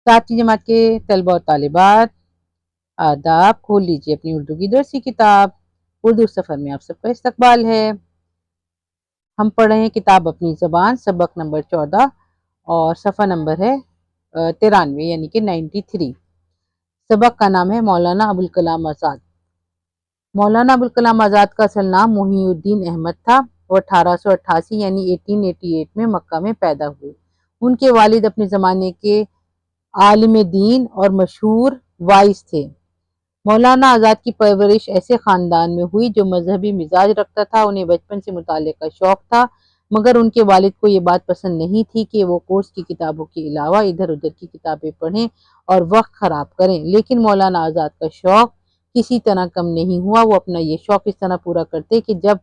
ساتویں جماعت کے طلبہ و طالبات، آداب، کھول لیجیے اپنی اردو کی درسی کتاب۔ اردو سفر میں آپ سب کا استقبال ہے۔ ہم پڑھ رہے ہیں کتاب اپنی زبان، سبق نمبر 14 اور صفحہ نمبر ہے 93 یعنی کہ 93۔ سبق کا نام ہے مولانا ابوالکلام آزاد۔ مولانا ابوالکلام آزاد کا اصل نام محی الدین احمد تھا۔ وہ 1888 یعنی 1888 میں مکہ میں پیدا ہوئے۔ ان کے والد اپنے زمانے کے عالم دین اور مشہور وائز تھے۔ مولانا آزاد کی پرورش ایسے خاندان میں ہوئی جو مذہبی مزاج رکھتا تھا۔ انہیں بچپن سے مطالعے کا شوق تھا، مگر ان کے والد کو یہ بات پسند نہیں تھی کہ وہ کورس کی کتابوں کے علاوہ ادھر ادھر کی کتابیں پڑھیں اور وقت خراب کریں۔ لیکن مولانا آزاد کا شوق کسی طرح کم نہیں ہوا۔ وہ اپنا یہ شوق اس طرح پورا کرتے کہ جب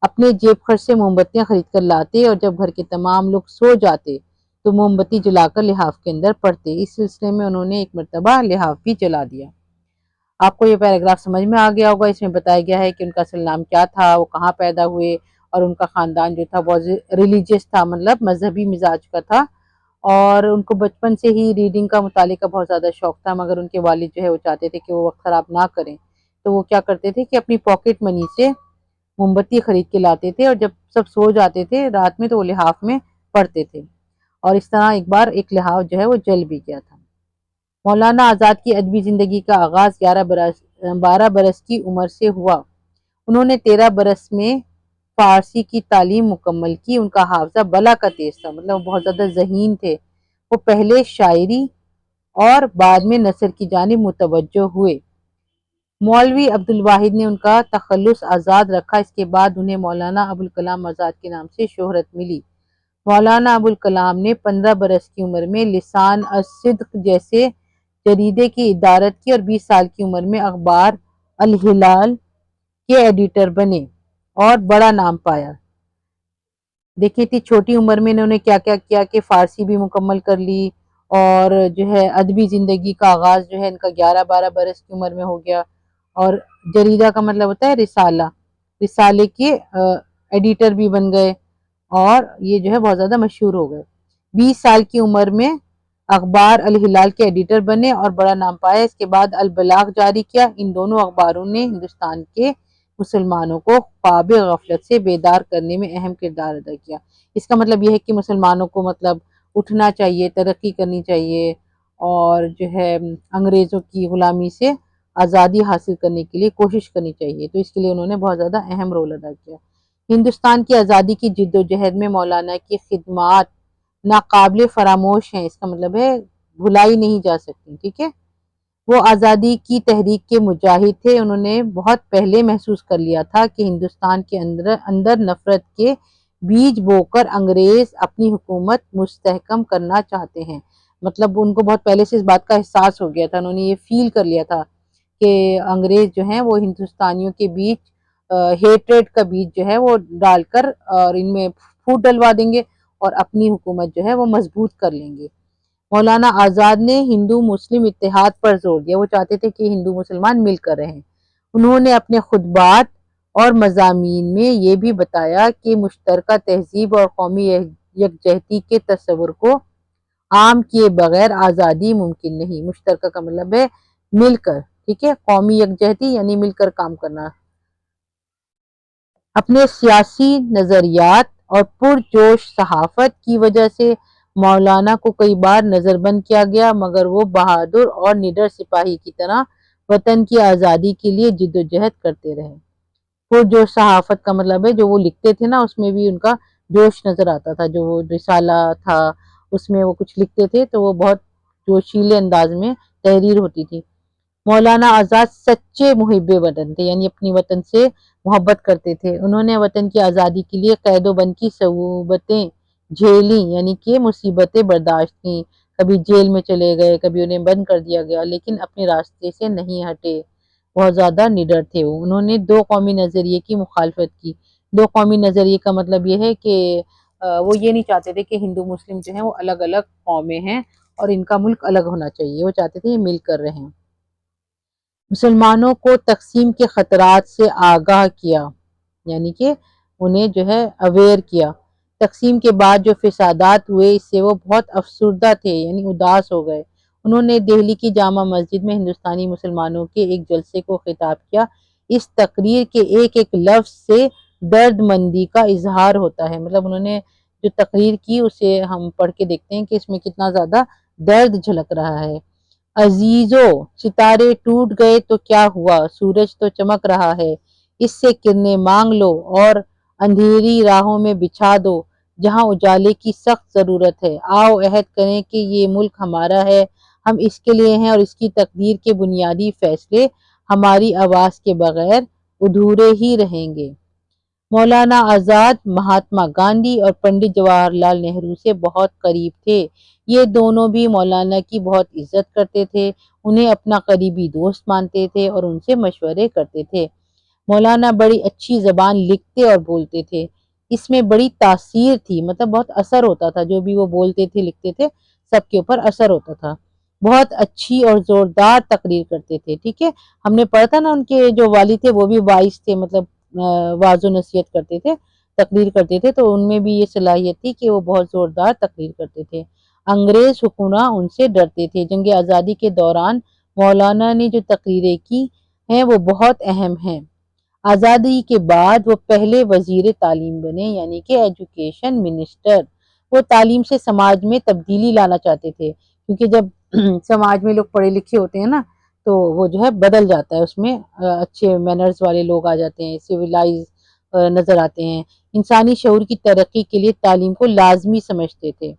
اپنے جیب خرچ سے موم بتیاں خرید کر لاتے اور جب گھر کے تمام لوگ سو جاتے تو موم بتی جلا کر لحاف کے اندر پڑتے۔ اس سلسلے میں انہوں نے ایک مرتبہ لحاف بھی جلا دیا۔ آپ کو یہ پیراگراف سمجھ میں آ گیا ہوگا۔ اس میں بتایا گیا ہے کہ ان کا اصل نام کیا تھا، وہ کہاں پیدا ہوئے، اور ان کا خاندان جو تھا بہت ریلیجیس تھا، مطلب مذہبی مزاج کا تھا، اور ان کو بچپن سے ہی ریڈنگ کا مطالعے کا بہت زیادہ شوق تھا، مگر ان کے والد جو ہے وہ چاہتے تھے کہ وہ وقت خراب نہ کریں، تو وہ کیا کرتے تھے کہ اپنی پاکٹ منی سے موم بتی خرید کے لاتے تھے، اور جب سب سو جاتے تھے رات میں تو وہ لحاف میں پڑھتے تھے، اور اس طرح ایک بار ایک لحاف جو ہے وہ جل بھی گیا تھا۔ مولانا آزاد کی ادبی زندگی کا آغاز 12 برس کی عمر سے ہوا۔ انہوں نے 13 برس میں فارسی کی تعلیم مکمل کی۔ ان کا حافظہ بلا کا تیز تھا، مطلب وہ بہت زیادہ ذہین تھے۔ وہ پہلے شاعری اور بعد میں نثر کی جانب متوجہ ہوئے۔ مولوی عبدالواحد نے ان کا تخلص آزاد رکھا۔ اس کے بعد انہیں مولانا ابوالکلام آزاد کے نام سے شہرت ملی۔ مولانا ابوالکلام نے 15 برس کی عمر میں لسان الصدق جیسے جریدے کی ادارت کی، اور 20 سال کی عمر میں اخبار الہلال کے ایڈیٹر بنے اور بڑا نام پایا۔ دیکھیں اتنی چھوٹی عمر میں انہوں نے کیا کیا کیا کہ فارسی بھی مکمل کر لی، اور جو ہے ادبی زندگی کا آغاز جو ہے ان کا 11-12 برس کی عمر میں ہو گیا، اور جریدہ کا مطلب ہوتا ہے رسالہ، رسالے کے ایڈیٹر بھی بن گئے، اور یہ جو ہے بہت زیادہ مشہور ہو گئے۔ 20 سال کی عمر میں اخبار الہلال کے ایڈیٹر بنے اور بڑا نام پایا۔ اس کے بعد البلاغ جاری کیا۔ ان دونوں اخباروں نے ہندوستان کے مسلمانوں کو خواب غفلت سے بیدار کرنے میں اہم کردار ادا کیا۔ اس کا مطلب یہ ہے کہ مسلمانوں کو مطلب اٹھنا چاہیے، ترقی کرنی چاہیے، اور جو ہے انگریزوں کی غلامی سے آزادی حاصل کرنے کے لیے کوشش کرنی چاہیے، تو اس کے لیے انہوں نے بہت زیادہ اہم رول ادا کیا۔ ہندوستان کی آزادی کی جد و جہد میں مولانا کی خدمات ناقابل فراموش ہیں۔ اس کا مطلب ہے بھلائی نہیں جا سکتی، ٹھیک ہے۔ وہ آزادی کی تحریک کے مجاہد تھے۔ انہوں نے بہت پہلے محسوس کر لیا تھا کہ ہندوستان کے اندر نفرت کے بیج بو کر انگریز اپنی حکومت مستحکم کرنا چاہتے ہیں۔ مطلب ان کو بہت پہلے سے اس بات کا احساس ہو گیا تھا، انہوں نے یہ فیل کر لیا تھا کہ انگریز جو ہیں وہ ہندوستانیوں کے بیچ ہیٹریٹ کا بیج جو ہے وہ ڈال کر اور ان میں پھوٹ ڈلوا دیں گے، اور اپنی حکومت جو ہے وہ مضبوط کر لیں گے۔ مولانا آزاد نے ہندو مسلم اتحاد پر زور دیا۔ وہ چاہتے تھے کہ ہندو مسلمان مل کر رہیں۔ انہوں نے اپنے خطبات اور مضامین میں یہ بھی بتایا کہ مشترکہ تہذیب اور قومی یکجہتی کے تصور کو عام کیے بغیر آزادی ممکن نہیں۔ مشترکہ کا مطلب ہے مل کر، ٹھیک ہے، قومی یکجہتی یعنی مل کر کام کرنا۔ اپنے سیاسی نظریات اور پرجوش صحافت کی وجہ سے مولانا کو کئی بار نظر بند کیا گیا، مگر وہ بہادر اور نڈر سپاہی کی طرح وطن کی آزادی کے لیے جدوجہد کرتے رہے۔ پرجوش صحافت کا مطلب ہے جو وہ لکھتے تھے نا اس میں بھی ان کا جوش نظر آتا تھا۔ جو وہ رسالہ تھا اس میں وہ کچھ لکھتے تھے تو وہ بہت جوشیلے انداز میں تحریر ہوتی تھی۔ مولانا آزاد سچے محب وطن تھے، یعنی اپنی وطن سے محبت کرتے تھے۔ انہوں نے وطن کی آزادی کے لیے قید و بند کی صعوبتیں جھیلی، یعنی کہ مصیبتیں برداشت کی۔ کبھی جیل میں چلے گئے، کبھی انہیں بند کر دیا گیا، لیکن اپنے راستے سے نہیں ہٹے۔ بہت زیادہ نڈر تھے وہ۔ انہوں نے دو قومی نظریے کی مخالفت کی۔ دو قومی نظریے کا مطلب یہ ہے کہ وہ یہ نہیں چاہتے تھے کہ ہندو مسلم جو ہیں وہ الگ الگ قومیں ہیں اور ان کا ملک الگ ہونا چاہیے، وہ چاہتے تھے یہ مل کر رہیں۔ مسلمانوں کو تقسیم کے خطرات سے آگاہ کیا، یعنی کہ انہیں جو ہے اویئر کیا۔ تقسیم کے بعد جو فسادات ہوئے اس سے وہ بہت افسردہ تھے، یعنی اداس ہو گئے۔ انہوں نے دہلی کی جامع مسجد میں ہندوستانی مسلمانوں کے ایک جلسے کو خطاب کیا۔ اس تقریر کے ایک ایک لفظ سے درد مندی کا اظہار ہوتا ہے، مطلب انہوں نے جو تقریر کی اسے ہم پڑھ کے دیکھتے ہیں کہ اس میں کتنا زیادہ درد جھلک رہا ہے۔ عزیزو، ستارے ٹوٹ گئے تو کیا ہوا، سورج تو چمک رہا ہے، اس سے کرنیں مانگ لو اور اندھیری راہوں میں بچھا دو جہاں اجالے کی سخت ضرورت ہے۔ آؤ عہد کریں کہ یہ ملک ہمارا ہے، ہم اس کے لیے ہیں اور اس کی تقدیر کے بنیادی فیصلے ہماری آواز کے بغیر ادھورے ہی رہیں گے۔ مولانا آزاد مہاتما گاندھی اور پنڈت جواہر لال نہرو سے بہت قریب تھے۔ یہ دونوں بھی مولانا کی بہت عزت کرتے تھے، انہیں اپنا قریبی دوست مانتے تھے اور ان سے مشورے کرتے تھے۔ مولانا بڑی اچھی زبان لکھتے اور بولتے تھے، اس میں بڑی تاثیر تھی، مطلب بہت اثر ہوتا تھا، جو بھی وہ بولتے تھے لکھتے تھے سب کے اوپر اثر ہوتا تھا۔ بہت اچھی اور زوردار تقریر کرتے تھے، ٹھیک ہے۔ ہم نے پڑھا تھا نا ان کے جو والد تھے وہ بھی وائس تھے، مطلب واعظ و نصیحت کرتے تھے، تقریر کرتے تھے، تو ان میں بھی یہ صلاحیت تھی کہ وہ بہت زوردار تقریر کرتے تھے۔ انگریز حکمراں ان سے ڈرتے تھے۔ جنگ آزادی کے دوران مولانا نے جو تقریریں کی ہیں وہ بہت اہم ہیں۔ آزادی کے بعد وہ پہلے وزیر تعلیم بنے، یعنی کہ ایجوکیشن منسٹر۔ وہ تعلیم سے سماج میں تبدیلی لانا چاہتے تھے، کیونکہ جب سماج میں لوگ پڑھے لکھے ہوتے ہیں نا تو وہ جو ہے بدل جاتا ہے، اس میں اچھے مینرز والے لوگ آ جاتے ہیں، سویلائز نظر آتے ہیں۔ انسانی شعور کی ترقی کے لیے تعلیم کو لازمی سمجھتے تھے۔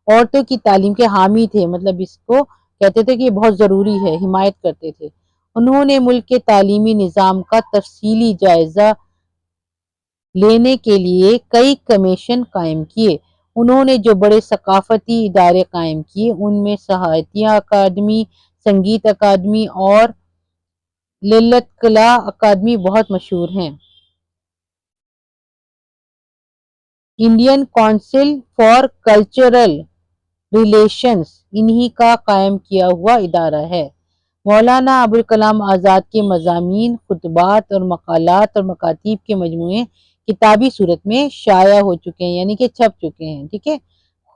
عورتوں کی تعلیم کے حامی تھے، مطلب اس کو کہتے تھے کہ یہ بہت ضروری ہے، حمایت کرتے تھے۔ انہوں نے ملک کے تعلیمی نظام کا تفصیلی جائزہ لینے کے لیے کئی کمیشن قائم کیے۔ انہوں نے جو بڑے ثقافتی ادارے قائم کیے ان میں ساہتیہ اکادمی، سنگیت اکادمی اور للت کلا اکادمی بہت مشہور ہیں۔ Indian council for cultural relations انہی کا قائم کیا ہوا ادارہ ہے۔ مولانا ابوالکلام آزاد کے مضامین، خطبات اور مقالات اور مکاتیب کے مجموعے کتابی صورت میں شائع ہو چکے ہیں، یعنی کہ چھپ چکے ہیں، ٹھیک ہے۔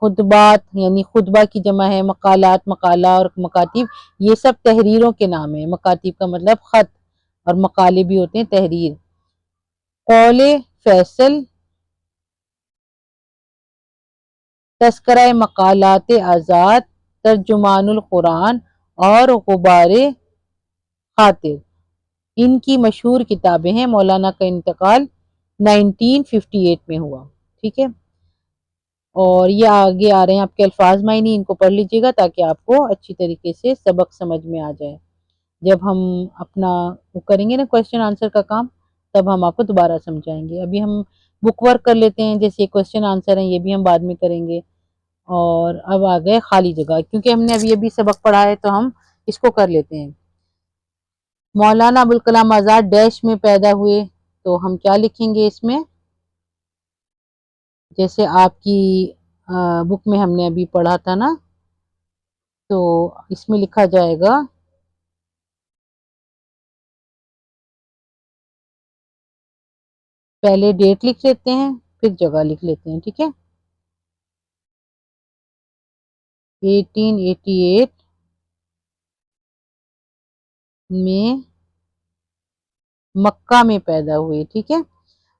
خطبات یعنی خطبہ کی جمع ہے، مقالات مقالہ اور مکاتیب یہ سب تحریروں کے نام ہیں۔ مکاتیب کا مطلب خط اور مقالے بھی ہوتے ہیں تحریر۔ قول فیصل، تذکرہ مقالات آزاد، ترجمان القرآن اور غبار خاطر ان کی مشہور کتابیں ہیں۔ مولانا کا انتقال 1958 میں ہوا، ٹھیک ہے۔ اور یہ آگے آ رہے ہیں آپ کے الفاظ معنی، ان کو پڑھ لیجیے گا تاکہ آپ کو اچھی طریقے سے سبق سمجھ میں آ جائے۔ جب ہم اپنا وہ کریں گے نا کوشچن آنسر کا کام تب ہم آپ کو دوبارہ سمجھائیں گے۔ ابھی ہم بک ورک کر لیتے ہیں، جیسے کوشچن آنسر ہیں یہ بھی ہم بعد میں کریں گے۔ اور اب آ گئے خالی جگہ، کیونکہ ہم نے ابھی سبق پڑھا ہے تو ہم اس کو کر لیتے ہیں۔ مولانا ابوالکلام آزاد ڈیش میں پیدا ہوئے، تو ہم کیا لکھیں گے اس میں؟ جیسے آپ کی بک میں ہم نے ابھی پڑھا تھا نا، تو اس میں لکھا جائے گا پہلے ڈیٹ لکھ لیتے ہیں پھر جگہ لکھ لیتے ہیں، ٹھیک ہے۔ 1888 میں مکہ میں پیدا ہوئے، ٹھیک ہے۔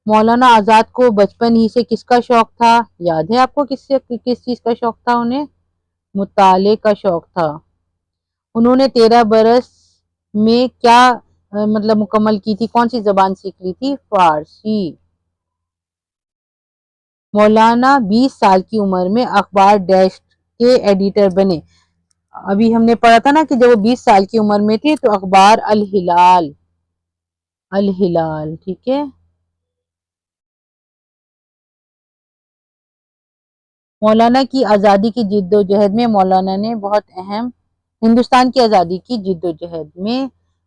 مولانا آزاد کو بچپن ہی سے کس کا شوق تھا؟ یاد ہے آپ کو کس چیز کا شوق تھا انہیں؟ مطالعے کا شوق تھا۔ انہوں نے 13 برس میں کیا مطلب مکمل کی تھی، کون سی زبان سیکھ لی تھی؟ فارسی۔ مولانا 20 سال کی عمر میں اخبار ڈیش کے ایڈیٹر بنے۔ ابھی ہم نے پڑھا تھا نا کہ جب وہ 20 سال کی عمر میں تھے تو اخبار الہلال، الہلال، ٹھیک ہے۔ مولانا کی آزادی کی جد و جہد میں مولانا نے بہت اہم ہندوستان کی آزادی کی جد و جہد میں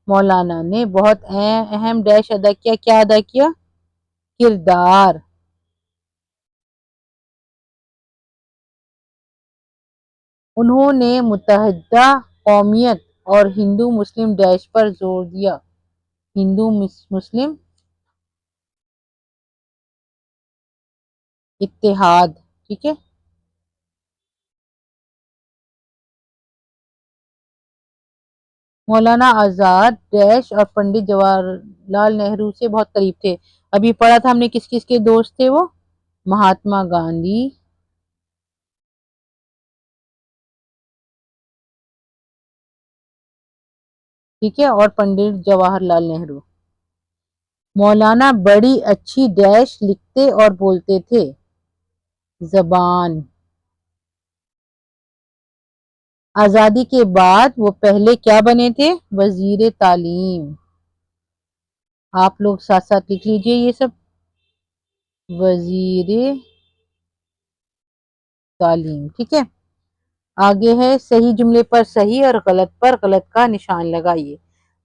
مولانا نے بہت اہم ڈیش ادا کیا۔ کیا ادا کیا؟ کردار۔ انہوں نے متحدہ قومیت اور ہندو مسلم ڈیش پر زور دیا، ہندو مسلم اتحاد، ٹھیک ہے۔ مولانا آزاد ڈیش اور پنڈت جواہر لال نہرو سے بہت قریب تھے. ابھی پڑھا تھا ہم نے کس کس کے دوست تھے وہ؟ مہاتما گاندھی، ٹھیک ہے، اور پنڈت جواہر لال نہرو. مولانا بڑی اچھی ڈیش لکھتے اور بولتے تھے. زبان. آزادی کے بعد وہ پہلے کیا بنے تھے؟ وزیر تعلیم. آپ لوگ ساتھ ساتھ لکھ لیجئے یہ سب. وزیر تعلیم، ٹھیک ہے. آگے ہے صحیح جملے پر صحیح اور غلط پر غلط کا نشان لگائیے.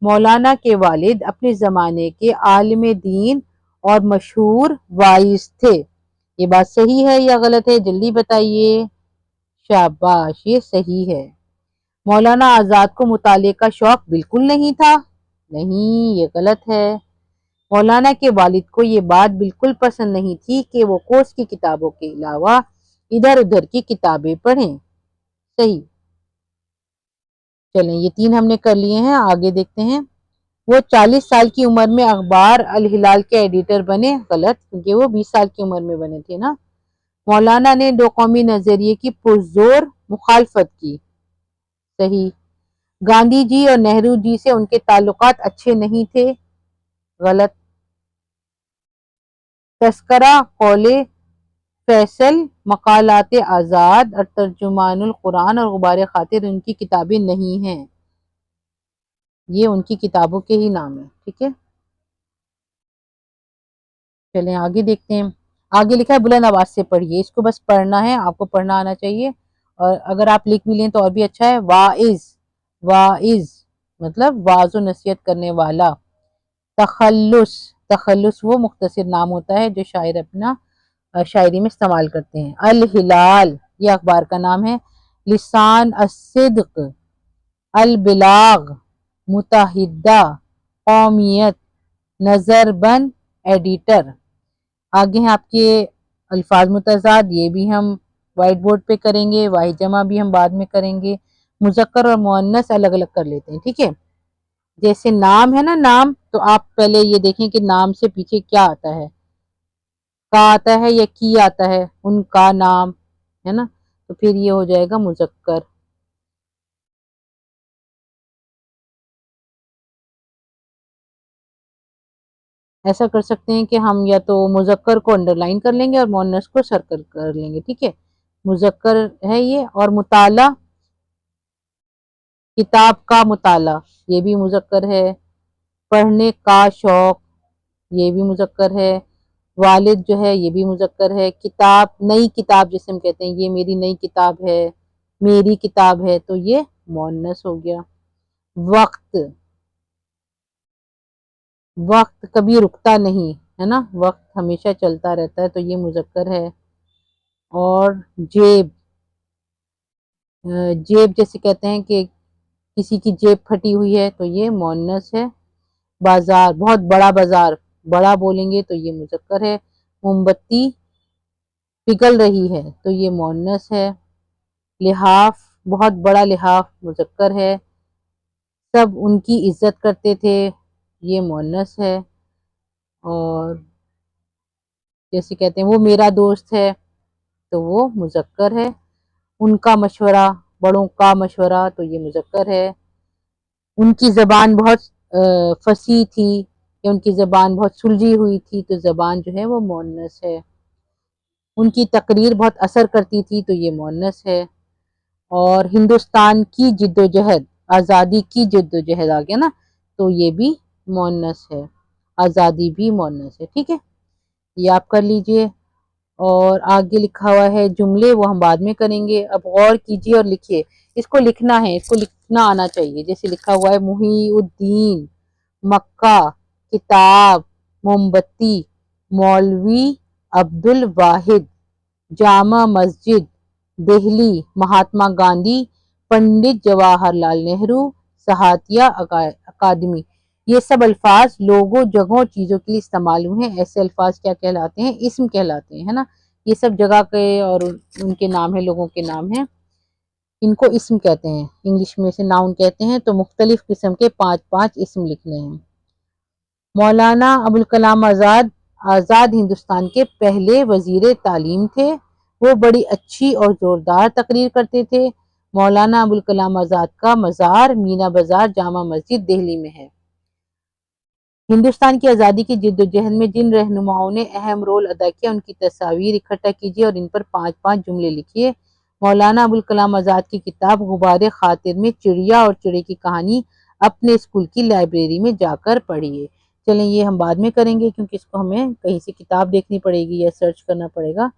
مولانا کے والد اپنے زمانے کے عالم دین اور مشہور وائز تھے. یہ بات صحیح ہے یا غلط ہے؟ جلدی بتائیے. شاباش، یہ صحیح ہے. مولانا آزاد کو مطالعے کا شوق بالکل نہیں تھا. نہیں، یہ غلط ہے. مولانا کے والد کو یہ بات بالکل پسند نہیں تھی کہ وہ کورس کی کتابوں کے علاوہ ادھر ادھر کی کتابیں پڑھیں. صحیح. چلیں، یہ 3 ہم نے کر لیے ہیں. آگے دیکھتے ہیں. وہ 40 سال کی عمر میں اخبار الہلال کے ایڈیٹر بنے. غلط، کیونکہ وہ 20 سال کی عمر میں بنے تھے نا. مولانا نے دو قومی نظریے کی پرزور مخالفت کی. صحیح. گاندھی جی اور نہرو جی سے ان کے تعلقات اچھے نہیں تھے. غلط. تذکرہ قول فیصل، مقالات آزاد اور ترجمان القرآن اور غبار خاطر ان کی کتابیں نہیں ہیں. یہ ان کی کتابوں کے ہی نام ہیں. ٹھیک ہے. چلیں آگے دیکھتے ہیں. آگے لکھا ہے بلند آواز سے پڑھیے. اس کو بس پڑھنا ہے، آپ کو پڑھنا آنا چاہیے. اور اگر آپ لکھ بھی لیں تو اور بھی اچھا ہے. واعظ. واعظ مطلب واعظ و نصیحت کرنے والا. تخلص. تخلص وہ مختصر نام ہوتا ہے جو شاعر اپنا شاعری میں استعمال کرتے ہیں. الہلال یہ اخبار کا نام ہے. لسان الصدق. البلاغ. متحدہ. قومیت. نظر بند. ایڈیٹر. آگے ہیں آپ کے الفاظ متضاد. یہ بھی ہم وائٹ بورڈ پہ کریں گے. واحد جمع بھی ہم بعد میں کریں گے. مذکر اور مؤنث الگ الگ کر لیتے ہیں. ٹھیک ہے. جیسے نام ہے نا، نام، تو آپ پہلے یہ دیکھیں کہ نام سے پیچھے کیا آتا ہے. کا آتا ہے یا کی آتا ہے؟ ان کا نام ہے نا، تو پھر یہ ہو جائے گا مذکر. ایسا کر سکتے ہیں کہ ہم یا تو مذکر کو انڈر لائن کر لیں گے اور مؤنث کو سرکل کر لیں گے. ٹھیک ہے. مذکر ہے یہ. اور مطالعہ، کتاب کا مطالعہ، یہ بھی مذکر ہے. پڑھنے کا شوق، یہ بھی مذکر ہے. والد جو ہے یہ بھی مذکر ہے. کتاب، نئی کتاب جسے ہم کہتے ہیں یہ میری نئی کتاب ہے، میری کتاب ہے، تو یہ مؤنث ہو گیا. وقت. وقت کبھی رکتا نہیں ہے نا، وقت ہمیشہ چلتا رہتا ہے، تو یہ مذکر ہے. اور جیب. جیب جیسے کہتے ہیں کہ کسی کی جیب پھٹی ہوئی ہے، تو یہ مؤنث ہے. بازار، بہت بڑا بازار، بڑا بولیں گے تو یہ مذکر ہے. موم بتی پگھل رہی ہے، تو یہ مؤنث ہے. لحاف، بہت بڑا لحاف، مذکر ہے. سب ان کی عزت کرتے تھے، یہ مؤنث ہے. اور جیسے کہتے ہیں وہ میرا دوست ہے، تو وہ مذکر ہے. ان کا مشورہ، بڑوں کا مشورہ، تو یہ مذکر ہے. ان کی زبان بہت فصیح تھی، یا ان کی زبان بہت سلجھی ہوئی تھی، تو زبان جو ہے وہ مؤنث ہے. ان کی تقریر بہت اثر کرتی تھی، تو یہ مؤنث ہے. اور ہندوستان کی جد و جہد، آزادی کی جد و جہد آ گیا نا، تو یہ بھی مؤنث ہے. آزادی بھی مؤنث ہے. ٹھیک ہے. یہ آپ کر لیجئے. اور آگے لکھا ہوا ہے جملے، وہ ہم بعد میں کریں گے. اب غور کیجئے اور لکھیے. اس کو لکھنا ہے، اس کو لکھنا آنا چاہیے. جیسے لکھا ہوا ہے محی الدین، مکہ، کتاب، موم بتی، مولوی عبد الواحد، جامع مسجد، دہلی، مہاتما گاندھی، پنڈت جواہر لال نہرو، سہاتیہ اکادمی. یہ سب الفاظ لوگوں، جگہوں، چیزوں کے لیے استعمال ہوئے ہیں. ایسے الفاظ کیا کہلاتے ہیں؟ اسم کہلاتے ہیں، ہے نا. یہ سب جگہ کے اور ان کے نام ہیں، لوگوں کے نام ہیں. ان کو اسم کہتے ہیں، انگلش میں سے ناؤن کہتے ہیں، تو مختلف قسم کے 5 اسم لکھنے ہیں۔ مولانا ابوالکلام آزاد ہندوستان کے پہلے وزیر تعلیم تھے۔ وہ بڑی اچھی اور زوردار تقریر کرتے تھے۔ مولانا ابوالکلام آزاد کا مزار مینا بازار جامع مسجد دہلی میں ہے۔ ہندوستان کی آزادی کی جدوجہد میں جن رہنماؤں نے اہم رول ادا کیا ان کی تصاویر اکٹھا کیجیے اور ان پر 5 جملے لکھیے۔ مولانا ابوالکلام آزاد کی کتاب غبار خاطر میں چڑیا اور چڑے کی کہانی اپنے اسکول کی لائبریری میں جا کر پڑھیے۔ چلیں یہ ہم بعد میں کریں گے کیونکہ اس کو ہمیں کہیں سے کتاب دیکھنی پڑے گی یا سرچ کرنا پڑے گا۔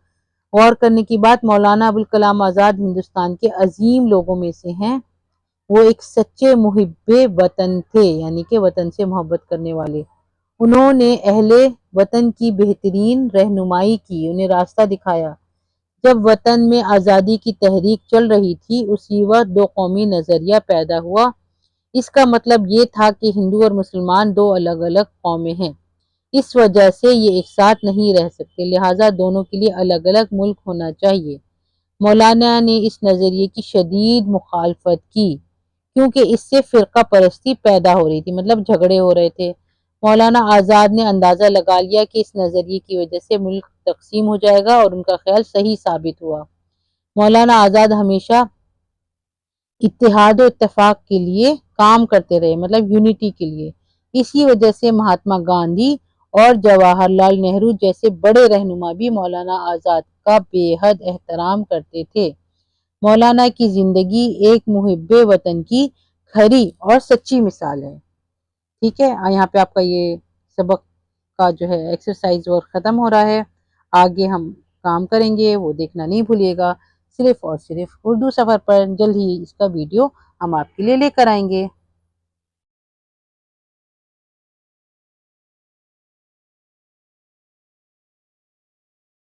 غور کرنے کی بات، مولانا ابوالکلام آزاد ہندوستان کے عظیم لوگوں میں سے ہیں۔ وہ ایک سچے محب وطن تھے، یعنی کہ وطن سے محبت کرنے والے۔ انہوں نے اہل وطن کی بہترین رہنمائی کی، انہیں راستہ دکھایا۔ جب وطن میں آزادی کی تحریک چل رہی تھی، اسی وقت دو قومی نظریہ پیدا ہوا۔ اس کا مطلب یہ تھا کہ ہندو اور مسلمان دو الگ الگ قومیں ہیں، اس وجہ سے یہ ایک ساتھ نہیں رہ سکتے، لہٰذا دونوں کے لیے الگ الگ ملک ہونا چاہیے۔ مولانا نے اس نظریے کی شدید مخالفت کی کیونکہ اس سے فرقہ پرستی پیدا ہو رہی تھی، مطلب جھگڑے ہو رہے تھے۔ مولانا آزاد نے اندازہ لگا لیا کہ اس نظریے کی وجہ سے ملک تقسیم ہو جائے گا، اور ان کا خیال صحیح ثابت ہوا۔ مولانا آزاد ہمیشہ اتحاد و اتفاق کے لیے کام کرتے رہے، مطلب یونٹی کے لیے۔ اسی وجہ سے مہاتما گاندھی اور جواہر لال نہرو جیسے بڑے رہنما بھی مولانا آزاد کا بے حد احترام کرتے تھے۔ مولانا کی زندگی ایک محب وطن کی کھری اور سچی مثال ہے۔ ٹھیک ہے، یہاں پہ آپ کا یہ سبق کا جو ہے ایکسرسائز ورک ختم ہو رہا ہے۔ آگے ہم کام کریں گے، وہ دیکھنا نہیں بھولیے گا۔ صرف اور صرف اردو سفر پر جلد ہی اس کا ویڈیو ہم آپ کے لیے لے کر آئیں گے۔